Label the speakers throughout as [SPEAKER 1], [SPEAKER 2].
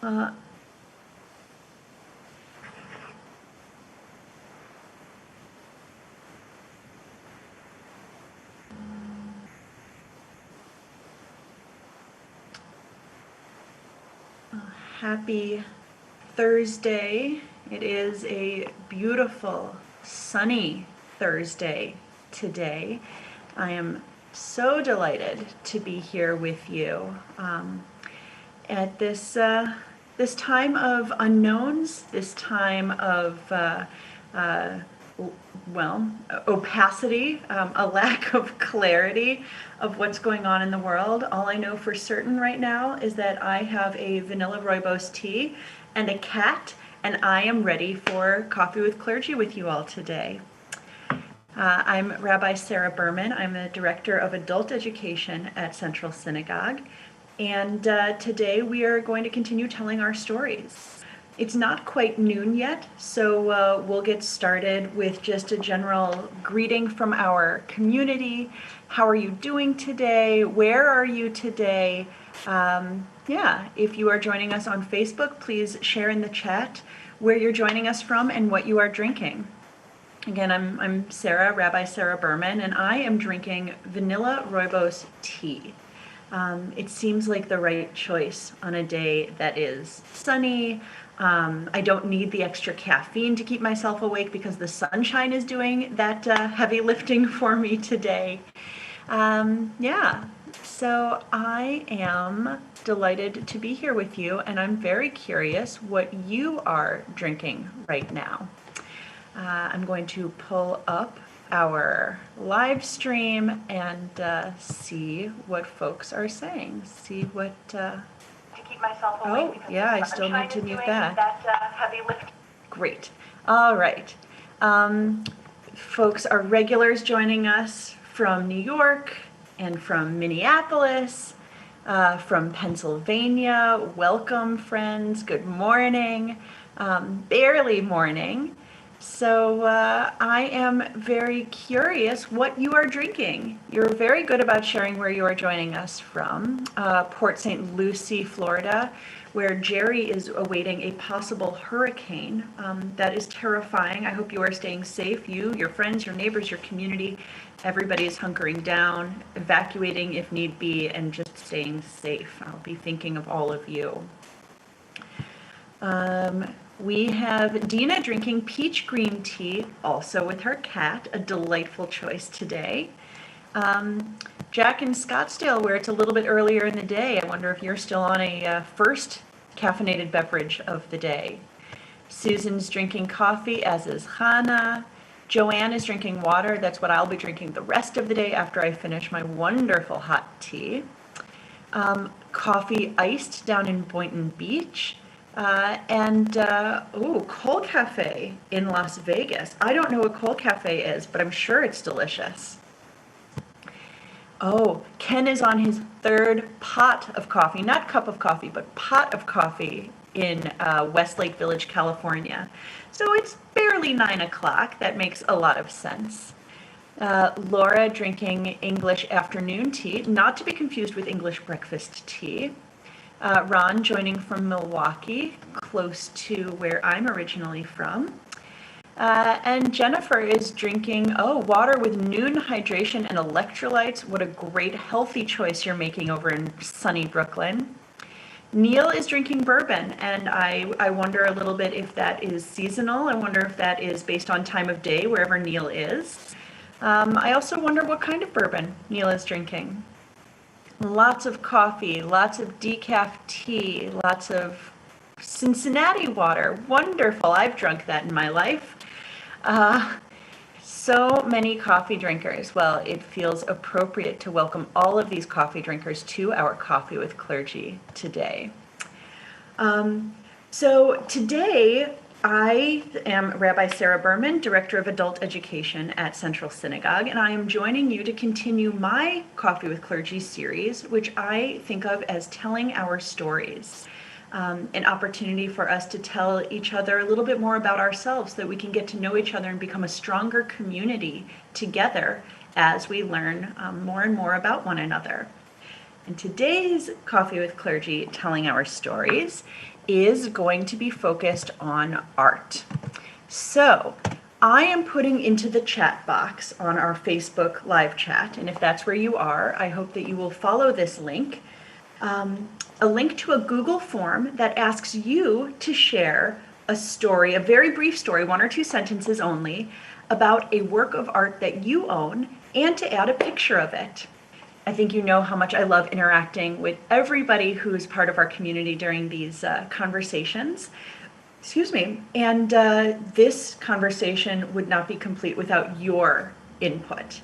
[SPEAKER 1] Uh, Happy Thursday. It is a beautiful, sunny Thursday today. I am so delighted to be here with you at this time of unknowns, this time of uh, well, opacity, a lack of clarity of what's going on in the world. All I know for certain right now is that I have a vanilla rooibos tea and a cat, and I am ready for Coffee with Clergy with you all today. I'm Rabbi Sarah Berman. I'm the Director of Adult Education at Central Synagogue. And today we are going to continue telling our stories. It's not quite noon yet, so we'll get started with just a general greeting from our community. How are you doing today? Where are you today? If you are joining us on Facebook, please share in the chat where you're joining us from and what you are drinking. Again, I'm Sarah, Rabbi Sarah Berman, and I am drinking vanilla rooibos tea. It seems like the right choice on a day that is sunny. I don't need the extra caffeine to keep myself awake because the sunshine is doing that heavy lifting for me today. So I am delighted to be here with you, and I'm very curious what you are drinking right now. I'm going to pull up our live stream and see what folks are saying. See what. To keep myself awake. Oh, yeah, I still need to mute that. Heavy lift. Great. All right. Folks are regulars joining us from New York and from Minneapolis, from Pennsylvania. Welcome, friends. Good morning. Barely morning. So I am very curious what you are drinking. You're very good about sharing where you are joining us from. Port St. Lucie, Florida, where Jerry is awaiting a possible hurricane. That is terrifying. I hope you are staying safe. You, your friends, your neighbors, your community, everybody is hunkering down, evacuating if need be, and just staying safe. I'll be thinking of all of you. We have Dina drinking peach green tea, also with her cat, a delightful choice today. Jack in Scottsdale, where it's a little bit earlier in the day. I wonder if you're still on a first caffeinated beverage of the day. Susan's drinking coffee, as is Hannah. Joanne is drinking water. That's what I'll be drinking the rest of the day after I finish my wonderful hot tea. Coffee iced down in Boynton Beach. Cold Cafe in Las Vegas. I don't know what Cold Cafe is, but I'm sure it's delicious. Oh, Ken is on his third pot of coffee, not cup of coffee, but pot of coffee in Westlake Village, California. So it's barely 9 o'clock. That makes a lot of sense. Laura drinking English afternoon tea, not to be confused with English breakfast tea. Ron joining from Milwaukee, close to where I'm originally from. And Jennifer is drinking, water with noon hydration and electrolytes. What a great healthy choice you're making over in sunny Brooklyn. Neil is drinking bourbon, and I wonder a little bit if that is seasonal. I wonder if that is based on time of day, wherever Neil is. I also wonder what kind of bourbon Neil is drinking. Lots of coffee, lots of decaf tea, lots of Cincinnati water. Wonderful. I've drunk that in my life. So many coffee drinkers. Well, it feels appropriate to welcome all of these coffee drinkers to our Coffee with Clergy today. So today, I am Rabbi Sarah Berman, Director of Adult Education at Central Synagogue, and I am joining you to continue my Coffee with Clergy series, which I think of as telling our stories. An opportunity for us to tell each other a little bit more about ourselves so that we can get to know each other and become a stronger community together as we learn more and more about one another. And today's Coffee with Clergy, Telling Our Stories, is going to be focused on art. So I am putting into the chat box on our Facebook live chat, and if that's where you are, I hope that you will follow this link, a link to a Google form that asks you to share a story, a very brief story, 1 or 2 sentences only, about a work of art that you own, and to add a picture of it. I think you know how much I love interacting with everybody who is part of our community during these conversations. Excuse me. And this conversation would not be complete without your input.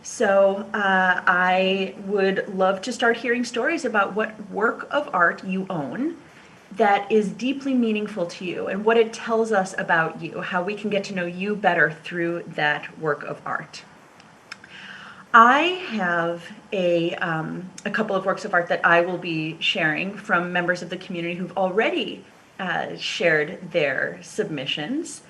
[SPEAKER 1] So I would love to start hearing stories about what work of art you own that is deeply meaningful to you and what it tells us about you, how we can get to know you better through that work of art. I have a couple of works of art that I will be sharing from members of the community who've already shared their submissions.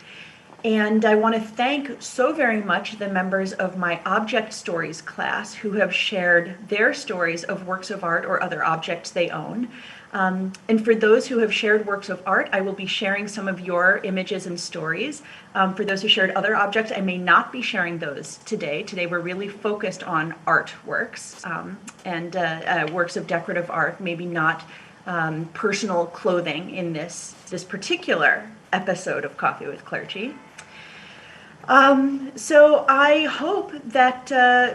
[SPEAKER 1] And I want to thank so very much the members of my Object Stories class who have shared their stories of works of art or other objects they own. And for those who have shared works of art, I will be sharing some of your images and stories. For those who shared other objects, I may not be sharing those today. Today we're really focused on artworks and works of decorative art, maybe not personal clothing in this particular episode of Coffee with Clergy. So I hope that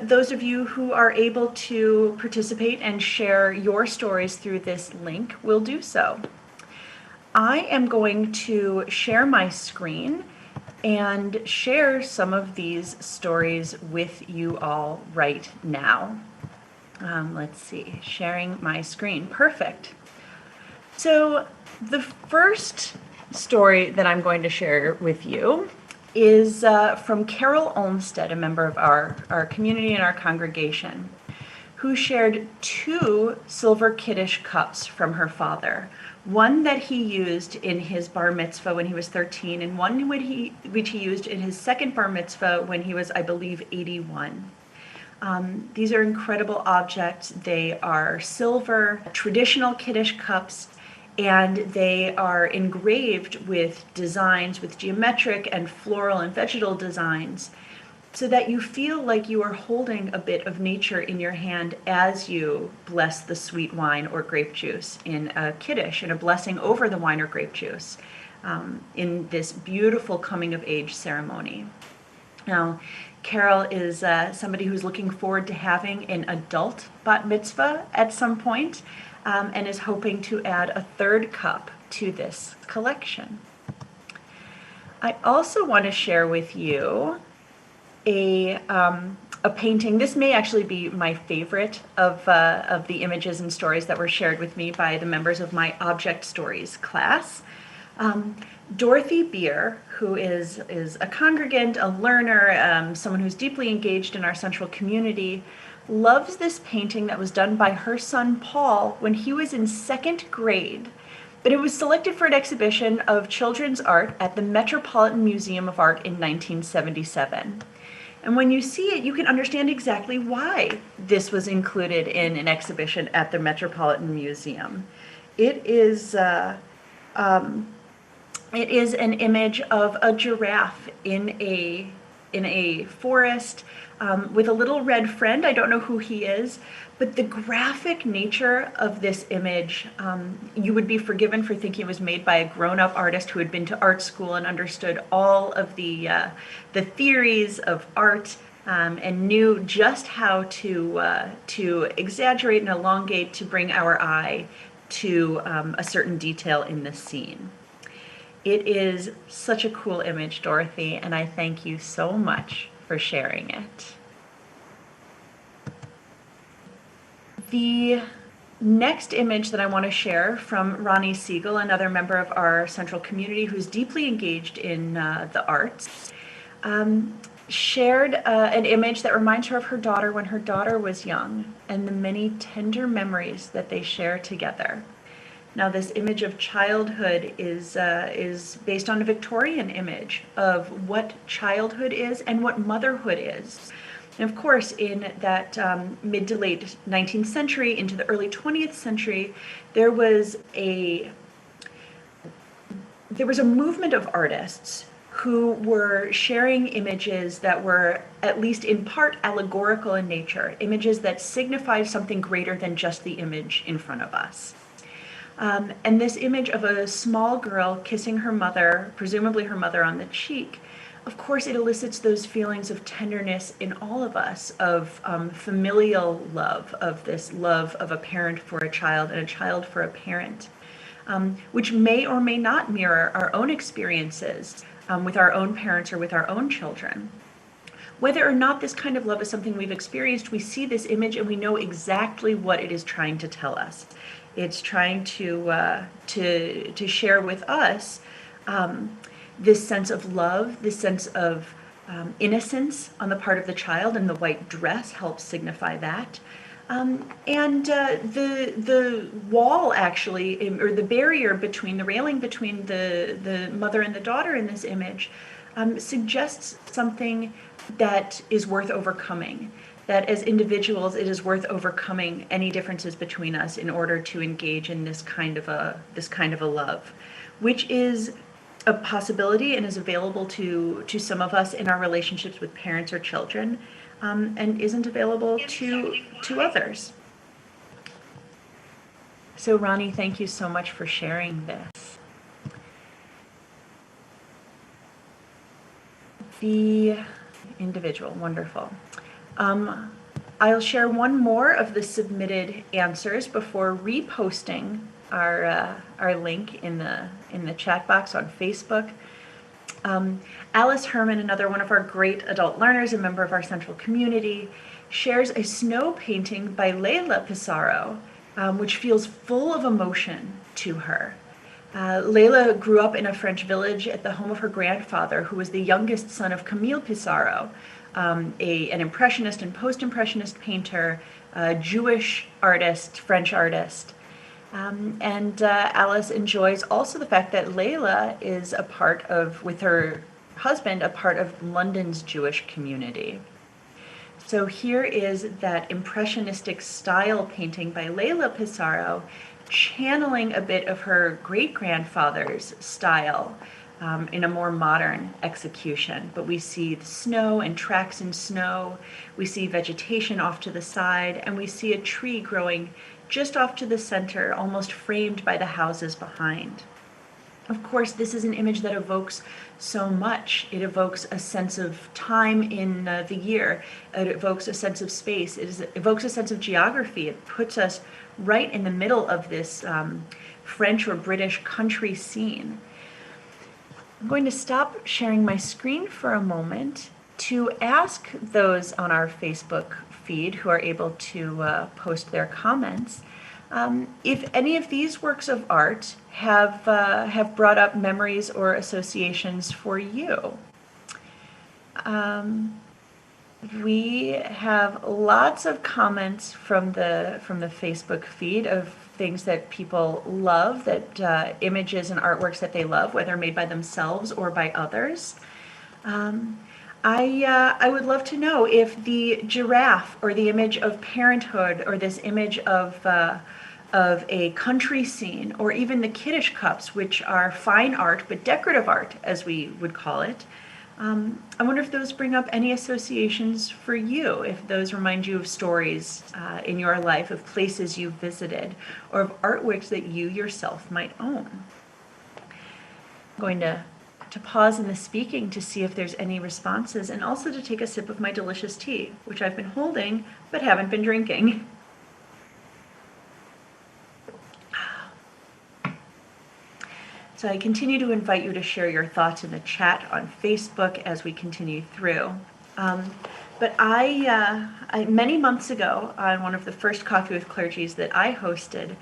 [SPEAKER 1] those of you who are able to participate and share your stories through this link will do so. I am going to share my screen and share some of these stories with you all right now. Let's see, sharing my screen. Perfect. So the first story that I'm going to share with you is from Carol Olmsted, a member of our community and our congregation, who shared 2 silver Kiddush cups from her father. One that he used in his bar mitzvah when he was 13, and one which he used in his second bar mitzvah when he was, I believe, 81. These are incredible objects. They are silver, traditional Kiddush cups, and they are engraved with designs, with geometric and floral and vegetal designs, so that you feel like you are holding a bit of nature in your hand as you bless the sweet wine or grape juice in a Kiddush, in a blessing over the wine or grape juice, in this beautiful coming of age ceremony. Now, Carol is somebody who's looking forward to having an adult bat mitzvah at some point, and is hoping to add a 3rd cup to this collection. I also want to share with you a painting. This may actually be my favorite of the images and stories that were shared with me by the members of my Object Stories class. Dorothy Beer, who is a congregant, a learner, someone who's deeply engaged in our Central community, loves this painting that was done by her son Paul when he was in 2nd grade. But it was selected for an exhibition of children's art at the Metropolitan Museum of Art in 1977. And when you see it, you can understand exactly why this was included in an exhibition at the Metropolitan Museum. It is an image of a giraffe in a forest with a little red friend. I don't know who he is, but the graphic nature of this image, you would be forgiven for thinking it was made by a grown-up artist who had been to art school and understood all of the theories of art, and knew just how to exaggerate and elongate to bring our eye to a certain detail in the scene. It is such a cool image, Dorothy, and I thank you so much for sharing it. The next image that I want to share from Ronnie Siegel, another member of our Central community who's deeply engaged in the arts, shared an image that reminds her of her daughter when her daughter was young and the many tender memories that they share together. Now, this image of childhood is based on a Victorian image of what childhood is and what motherhood is. And of course, in that mid to late 19th century into the early 20th century, there was a movement of artists who were sharing images that were at least in part allegorical in nature, images that signified something greater than just the image in front of us. And this image of a small girl kissing her mother, presumably her mother on the cheek, of course it elicits those feelings of tenderness in all of us, of familial love, of this love of a parent for a child and a child for a parent, which may or may not mirror our own experiences with our own parents or with our own children. Whether or not this kind of love is something we've experienced, we see this image and we know exactly what it is trying to tell us. It's trying to share with us this sense of love, this sense of innocence on the part of the child, and the white dress helps signify that. And the wall actually, or the barrier between the railing between the mother and the daughter in this image suggests something that is worth overcoming. That as individuals, it is worth overcoming any differences between us in order to engage in this kind of a love, which is a possibility and is available to some of us in our relationships with parents or children, and isn't available to others. So Ronnie, thank you so much for sharing this. The individual, wonderful. I'll share one more of the submitted answers before reposting our link in the chat box on Facebook. Alice Herman, another one of our great adult learners, a member of our Central community, shares a snow painting by Leila Pissarro, which feels full of emotion to her. Leila grew up in a French village at the home of her grandfather, who was the youngest son of Camille Pissarro, an impressionist and post-impressionist painter, Jewish artist, French artist. And Alice enjoys also the fact that Leila is a part of, with her husband, a part of London's Jewish community. So here is that impressionistic style painting by Leila Pissarro, channeling a bit of her great-grandfather's style in a more modern execution. But we see the snow and tracks in snow, we see vegetation off to the side, and we see a tree growing just off to the center, almost framed by the houses behind. Of course, this is an image that evokes so much. It evokes a sense of time in the year. It evokes a sense of space. It evokes a sense of geography. It puts us right in the middle of this French or British country scene. I'm going to stop sharing my screen for a moment to ask those on our Facebook feed who are able to post their comments if any of these works of art have brought up memories or associations for you. We have lots of comments from the Facebook feed of things that people love, that images and artworks that they love, whether made by themselves or by others. I would love to know if the giraffe, or the image of parenthood, or this image of a country scene, or even the kiddish cups, which are fine art but decorative art, as we would call it. I wonder if those bring up any associations for you, if those remind you of stories in your life, of places you've visited, or of artworks that you yourself might own. I'm going to pause in the speaking to see if there's any responses, and also to take a sip of my delicious tea, which I've been holding but haven't been drinking. So I continue to invite you to share your thoughts in the chat on Facebook as we continue through. But I many months ago, on one of the first Coffee with Clergies that I hosted,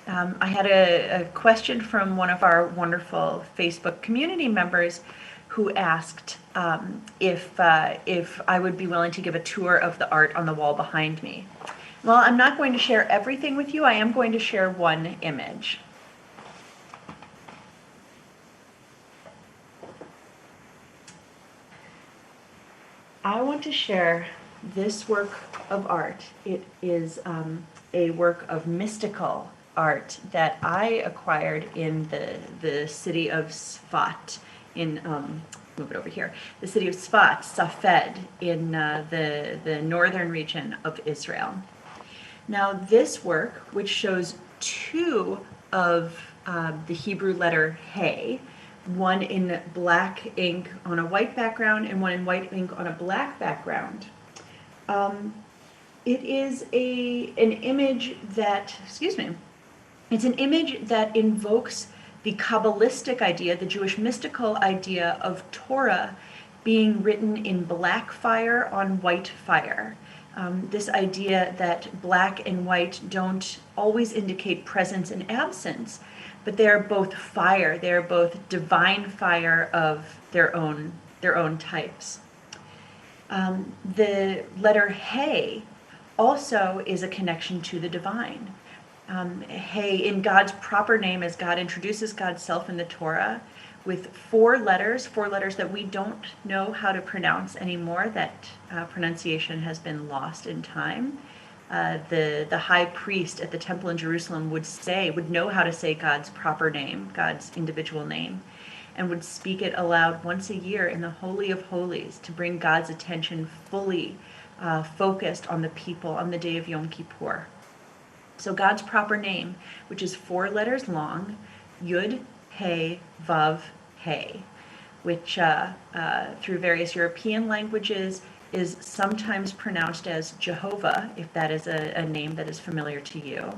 [SPEAKER 1] I had a question from one of our wonderful Facebook community members who asked if I would be willing to give a tour of the art on the wall behind me. Well, I'm not going to share everything with you. I am going to share one image. I want to share this work of art, it is a work of mystical art that I acquired in the city of Sfat, in move it over here, the city of Sfat, Safed, in the northern region of Israel. Now, this work, which shows two of the Hebrew letter He, one in black ink on a white background and one in white ink on a black background. It is an image that, it's an image that invokes the Kabbalistic idea, the Jewish mystical idea of Torah being written in black fire on white fire. This idea that black and white don't always indicate presence and absence, but they are both fire. They are both divine fire of their own types. The letter He also is a connection to the divine. He, in God's proper name, as God introduces God's self in the Torah, with four letters that we don't know how to pronounce anymore. That pronunciation has been lost in time. The high priest at the temple in Jerusalem would know how to say God's proper name, God's individual name, and would speak it aloud once a year in the Holy of Holies to bring God's attention fully focused on the people on the day of Yom Kippur. So God's proper name, which is four letters long, Yud, He, Vav, He, which through various European languages is sometimes pronounced as Jehovah, if that is a name that is familiar to you.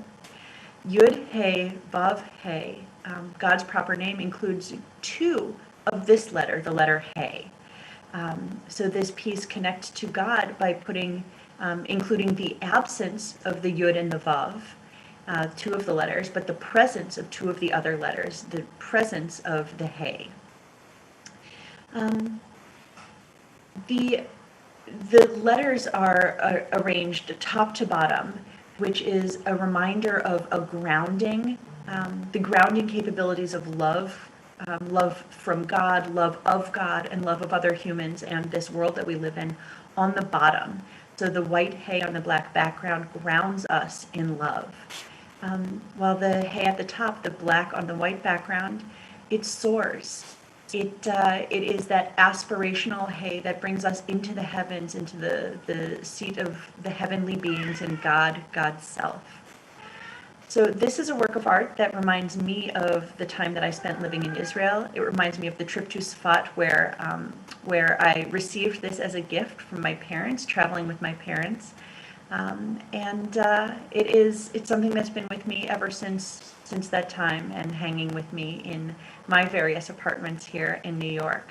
[SPEAKER 1] Yud, He, Vav, He, God's proper name includes two of this letter, the letter He. So this piece connects to God by including the absence of the Yud and the Vav, two of the letters, but the presence of two of the other letters, the presence of the He. The letters are arranged top to bottom, which is a reminder of a grounding, the grounding capabilities of love, love from God, love of God, and love of other humans and this world that we live in on the bottom. So the white He on the black background grounds us in love. While the He at the top, the black on the white background, it soars. It is that aspirational He that brings us into the heavens, into the seat of the heavenly beings and God's self. So this is a work of art that reminds me of the time that I spent living in Israel. It reminds me of the trip to Sfat where I received this as a gift from my parents, traveling with my parents. It's something that's been with me ever since that time and hanging with me in my various apartments here in New York.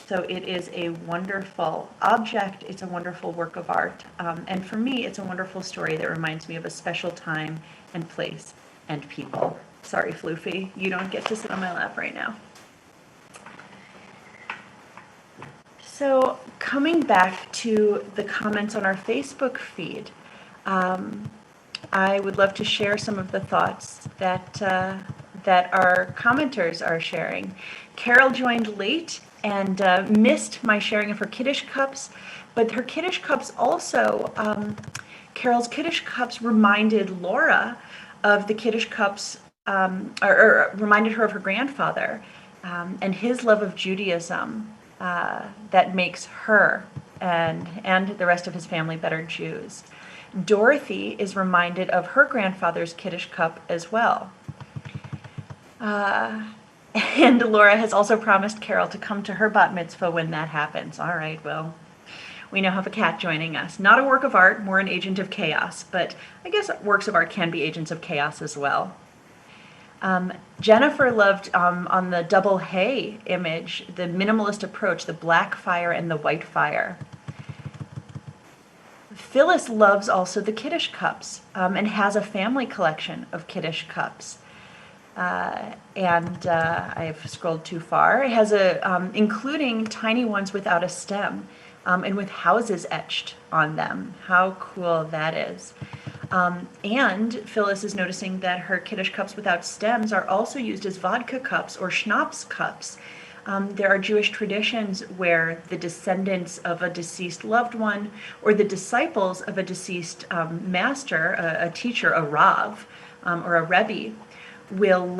[SPEAKER 1] So it is a wonderful object, it's a wonderful work of art, and for me it's a wonderful story that reminds me of a special time and place and people. Sorry, Floofy, you don't get to sit on my lap right now. So coming back to the comments on our Facebook feed, I would love to share some of the thoughts that our commenters are sharing. Carol joined late and missed my sharing of her Kiddush cups, but her Kiddush cups also, Carol's Kiddush cups reminded Laura of the Kiddush cups, or reminded her of her grandfather and his love of Judaism that makes her and the rest of his family better Jews. Dorothy is reminded of her grandfather's Kiddush cup as well. And Laura has also promised Carol to come to her bat mitzvah when that happens. All right, well, we now have a cat joining us. Not a work of art, more an agent of chaos, but I guess works of art can be agents of chaos as well. Jennifer loved, on the double He image, the minimalist approach, the black fire and the white fire. Phyllis loves also the Kiddush cups and has a family collection of Kiddush cups. I've scrolled too far. It has including tiny ones without a stem and with houses etched on them. How cool that is. And Phyllis is noticing that her Kiddush cups without stems are also used as vodka cups or schnapps cups. There are Jewish traditions where the descendants of a deceased loved one or the disciples of a deceased master, a teacher, a Rav, or a Rebbe, will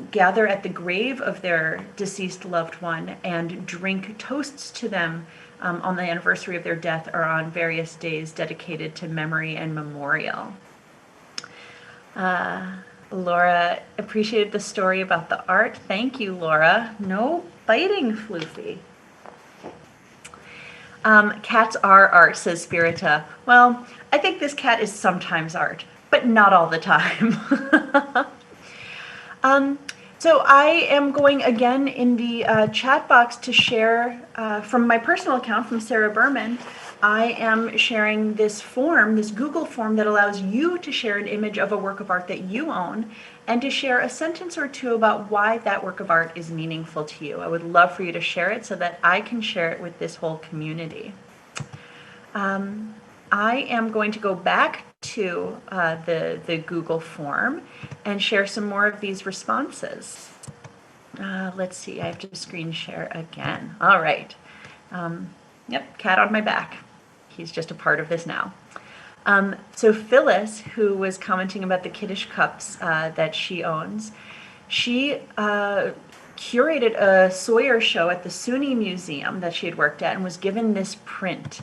[SPEAKER 1] gather at the grave of their deceased loved one and drink toasts to them on the anniversary of their death or on various days dedicated to memory and memorial. Laura appreciated the story about the art. Thank you, Laura. No biting, Floofy. Cats are art, says Spirita. Well, I think this cat is sometimes art, but not all the time. So I am going again in the chat box to share from my personal account from Sarah Berman. I am sharing this form, this Google form that allows you to share an image of a work of art that you own and to share a sentence or two about why that work of art is meaningful to you. I would love for you to share it so that I can share it with this whole community. I am going to go back to the Google form and share some more of these responses. Let's see, I have to screen share again. All right. Yep, cat on my back. He's just a part of this now. So Phyllis, who was commenting about the Kiddush cups that she owns, she curated a Sawyer show at the SUNY Museum that she had worked at and was given this print.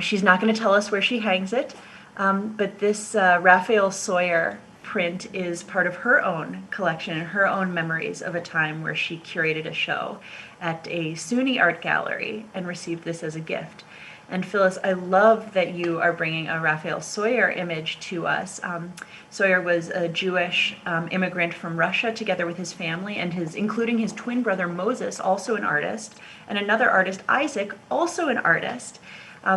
[SPEAKER 1] She's not going to tell us where she hangs it, but this Raphael Sawyer print is part of her own collection and her own memories of a time where she curated a show at a SUNY art gallery and received this as a gift. And Phyllis, I love that you are bringing a Raphael Sawyer image to us. Sawyer was a Jewish immigrant from Russia together with his family and including his twin brother Moses, also an artist, and another artist, Isaac, also an artist.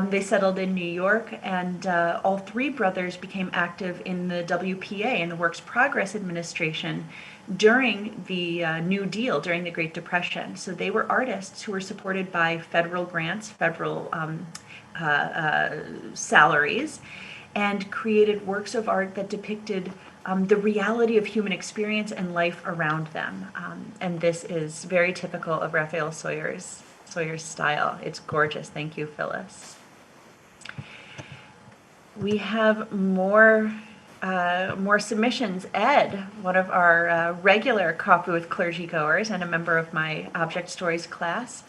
[SPEAKER 1] They settled in New York, and all three brothers became active in the WPA, in the Works Progress Administration, during the New Deal, during the Great Depression. So they were artists who were supported by federal grants, federal salaries, and created works of art that depicted the reality of human experience and life around them. And this is very typical of Raphael Sawyer's style. It's gorgeous. Thank you, Phyllis. We have more submissions. Ed, one of our regular Coffee with Clergy goers and a member of my Object Stories class,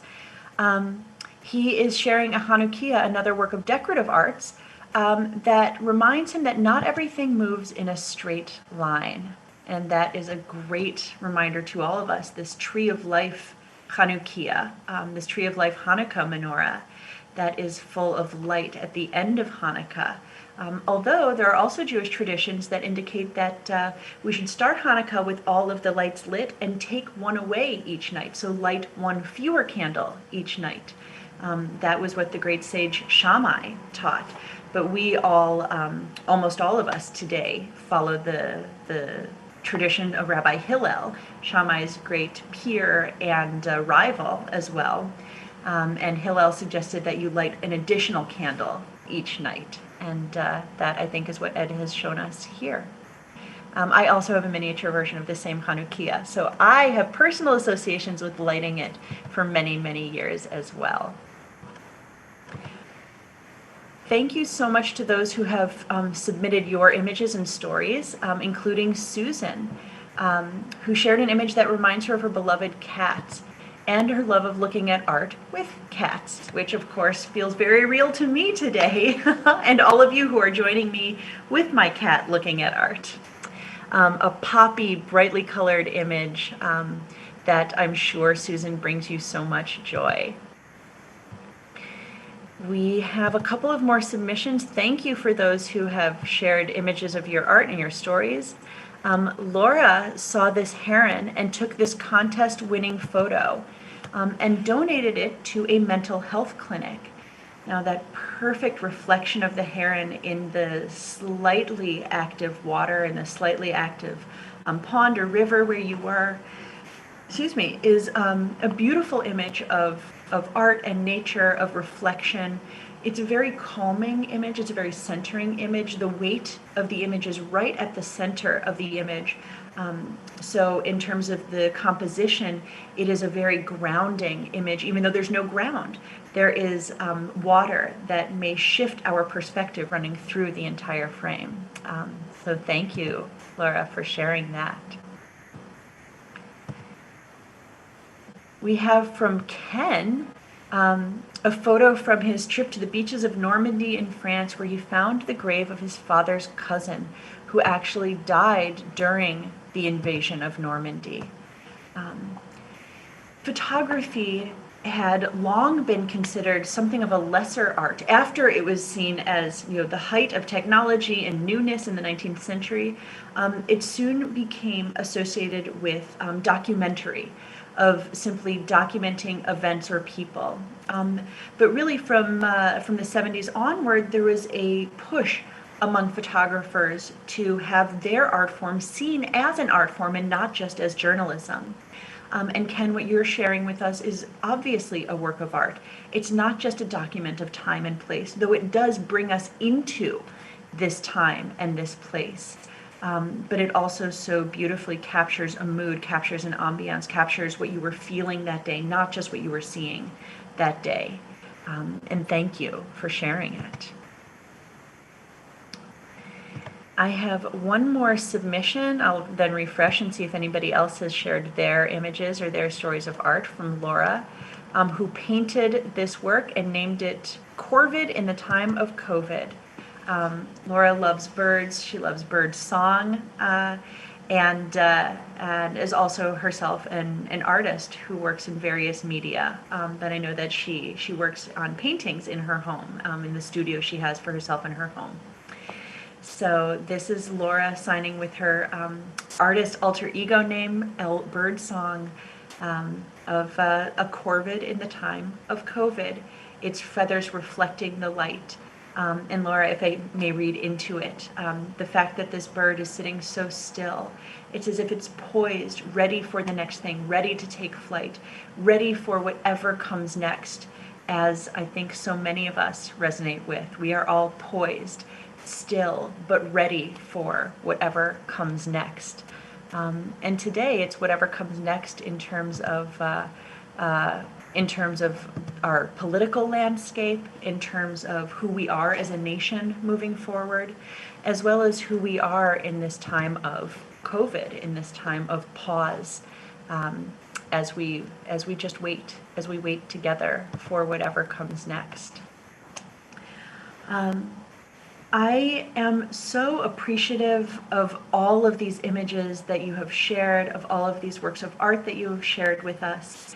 [SPEAKER 1] he is sharing a Hanukkah, another work of decorative arts, that reminds him that not everything moves in a straight line. And that is a great reminder to all of us, this Tree of Life Hanukkah, this Tree of Life Hanukkah menorah that is full of light at the end of Hanukkah. Although there are also Jewish traditions that indicate that we should start Hanukkah with all of the lights lit and take one away each night, so light one fewer candle each night. That was what the great sage Shammai taught. But we all, almost all of us today, follow the tradition of Rabbi Hillel, Shammai's great peer and rival as well. And Hillel suggested that you light an additional candle each night. And that, I think, is what Ed has shown us here. I also have a miniature version of the same Hanukkah, so I have personal associations with lighting it for many, many years as well. Thank you so much to those who have submitted your images and stories, including Susan, who shared an image that reminds her of her beloved cats and her love of looking at art with cats, which of course feels very real to me today, and all of you who are joining me with my cat looking at art. A poppy, brightly colored image that I'm sure, Susan, brings you so much joy. We have a couple of more submissions. Thank you for those who have shared images of your art and your stories. Laura saw this heron and took this contest-winning photo and donated it to a mental health clinic. Now, that perfect reflection of the heron in the slightly active water, in the slightly active pond or river where you were, is a beautiful image of art and nature, of reflection. It's a very calming image. It's a very centering image. The weight of the image is right at the center of the image. So in terms of the composition, it is a very grounding image, even though there's no ground. There is water that may shift our perspective running through the entire frame. So thank you, Laura, for sharing that. We have from Ken a photo from his trip to the beaches of Normandy in France, where he found the grave of his father's cousin, who actually died during the invasion of Normandy. Photography had long been considered something of a lesser art. After it was seen as, the height of technology and newness in the 19th century, it soon became associated with documentary, of simply documenting events or people. But really from the 70s onward, there was a push among photographers to have their art form seen as an art form and not just as journalism. And Ken, what you're sharing with us is obviously a work of art. It's not just a document of time and place, though it does bring us into this time and this place. But it also so beautifully captures a mood, captures an ambiance, captures what you were feeling that day, not just what you were seeing that day. And thank you for sharing it. I have one more submission. I'll then refresh and see if anybody else has shared their images or their stories of art, from Laura, who painted this work and named it Corvid in the Time of COVID. Laura loves birds. She loves bird song, and is also herself an artist who works in various media. But I know that she works on paintings in her home, in the studio she has for herself in her home. So this is Laura signing with her artist alter ego name, L Birdsong, of a corvid in the time of COVID. Its feathers reflecting the light. And Laura, if I may read into it, the fact that this bird is sitting so still, it's as if it's poised, ready for the next thing, ready to take flight, ready for whatever comes next, as I think so many of us resonate with. We are all poised, still, but ready for whatever comes next. And today it's whatever comes next in terms of our political landscape, in terms of who we are as a nation moving forward, as well as who we are in this time of COVID, in this time of pause, as we just wait, as we wait together for whatever comes next. I am so appreciative of all of these images that you have shared, of all of these works of art that you have shared with us.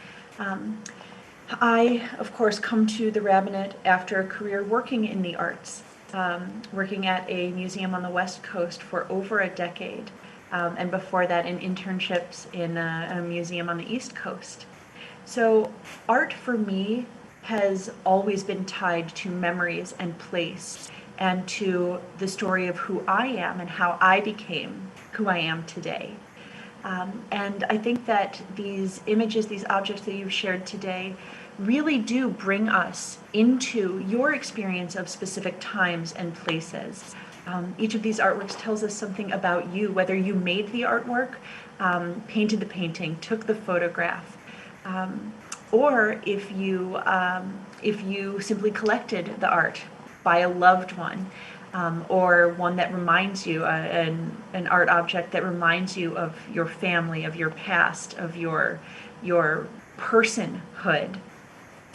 [SPEAKER 1] I, of course, come to the rabbinate after a career working in the arts, working at a museum on the West Coast for over a decade, and before that in internships in a museum on the East Coast. So art for me has always been tied to memories and place, and to the story of who I am and how I became who I am today. And I think that these images, these objects that you've shared today, really do bring us into your experience of specific times and places. Each of these artworks tells us something about you, whether you made the artwork, painted the painting, took the photograph, or if you simply collected the art by a loved one, or one that reminds you, an art object that reminds you of your family, of your past, of your personhood.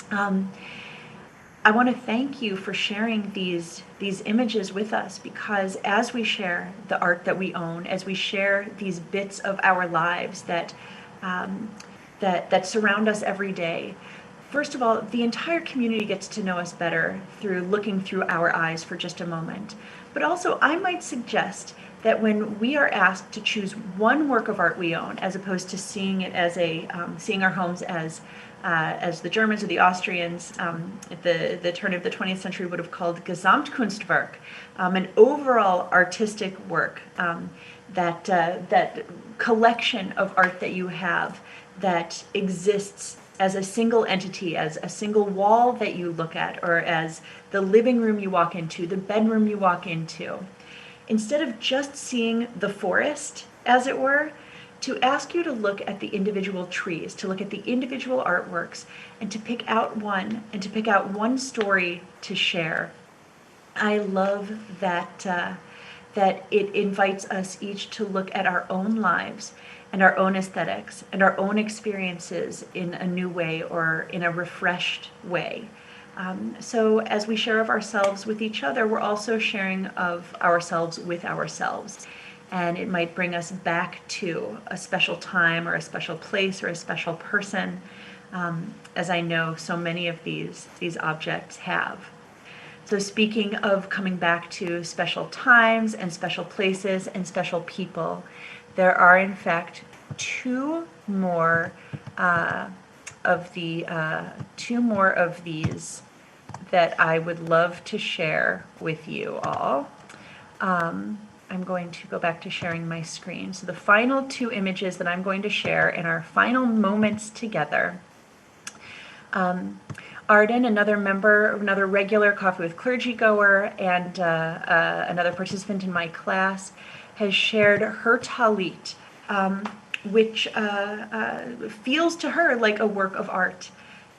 [SPEAKER 1] I want to thank you for sharing these images with us, because as we share the art that we own, as we share these bits of our lives that surround us every day, first of all, the entire community gets to know us better through looking through our eyes for just a moment. But also, I might suggest that when we are asked to choose one work of art we own, as opposed to seeing it as seeing our homes as the Germans or the Austrians at the turn of the 20th century would have called Gesamtkunstwerk, an overall artistic work, that collection of art that you have that exists as a single entity, as a single wall that you look at, or as the living room you walk into, the bedroom you walk into. Instead of just seeing the forest as it were, to ask you to look at the individual trees, to look at the individual artworks, and to pick out one, and to pick out one story to share. I love that that it invites us each to look at our own lives and our own aesthetics and our own experiences in a new way or in a refreshed way. So as we share of ourselves with each other, we're also sharing of ourselves with ourselves. And it might bring us back to a special time or a special place or a special person, as I know so many of these objects have. So speaking of coming back to special times and special places and special people, there are in fact two more of these that I would love to share with you all. I'm going to go back to sharing my screen. So the final two images that I'm going to share in our final moments together. Arden, another regular Coffee with Clergy goer and another participant in my class, has shared her talit, which feels to her like a work of art.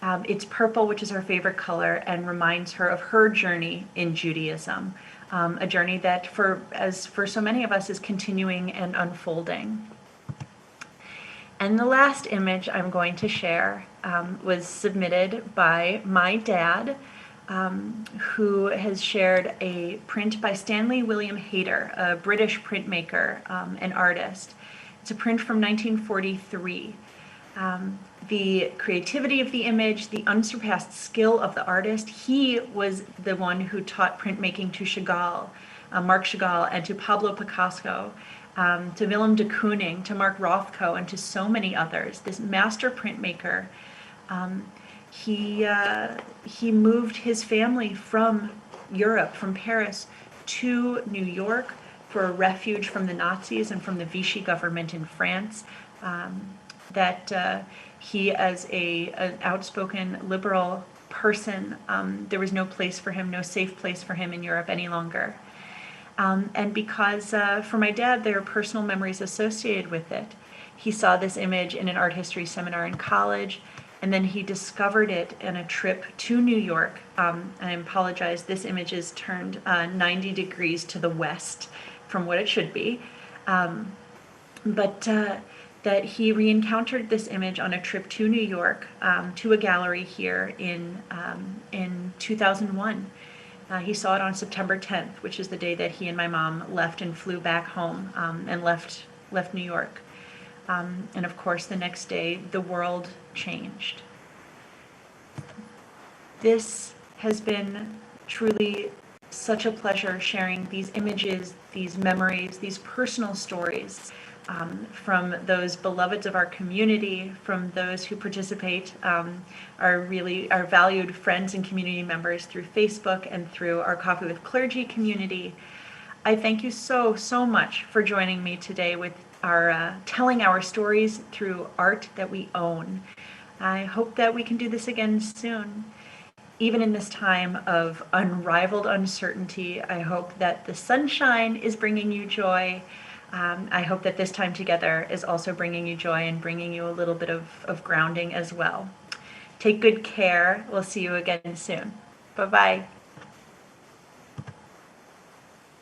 [SPEAKER 1] It's purple, which is her favorite color, and reminds her of her journey in Judaism, a journey that, for so many of us, is continuing and unfolding. And the last image I'm going to share was submitted by my dad, who has shared a print by Stanley William Hayter, a British printmaker and artist. It's a print from 1943. The creativity of the image, the unsurpassed skill of the artist. He was the one who taught printmaking to Chagall, Marc Chagall, and to Pablo Picasso, to Willem de Kooning, to Mark Rothko, and to so many others. This master printmaker, he moved his family from Europe, from Paris, to New York for a refuge from the Nazis and from the Vichy government in France. He, as an outspoken liberal person, there was no place for him, no safe place for him in Europe any longer. And because for my dad, there are personal memories associated with it. He saw this image in an art history seminar in college, and then he discovered it in a trip to New York. I apologize, this image is turned 90 degrees to the west from what it should be. That he re-encountered this image on a trip to New York, to a gallery here in 2001. He saw it on September 10th, which is the day that he and my mom left and flew back home and left New York. And of course, the next day, the world changed. This has been truly such a pleasure sharing these images, these memories, these personal stories from those beloveds of our community, from those who participate, our valued friends and community members through Facebook and through our Coffee with Clergy community. I thank you so, so much for joining me today with our telling our stories through art that we own. I hope that we can do this again soon. Even in this time of unrivaled uncertainty, I hope that the sunshine is bringing you joy. I hope that this time together is also bringing you joy and bringing you a little bit of grounding as well. Take good care. We'll see you again soon. Bye-bye.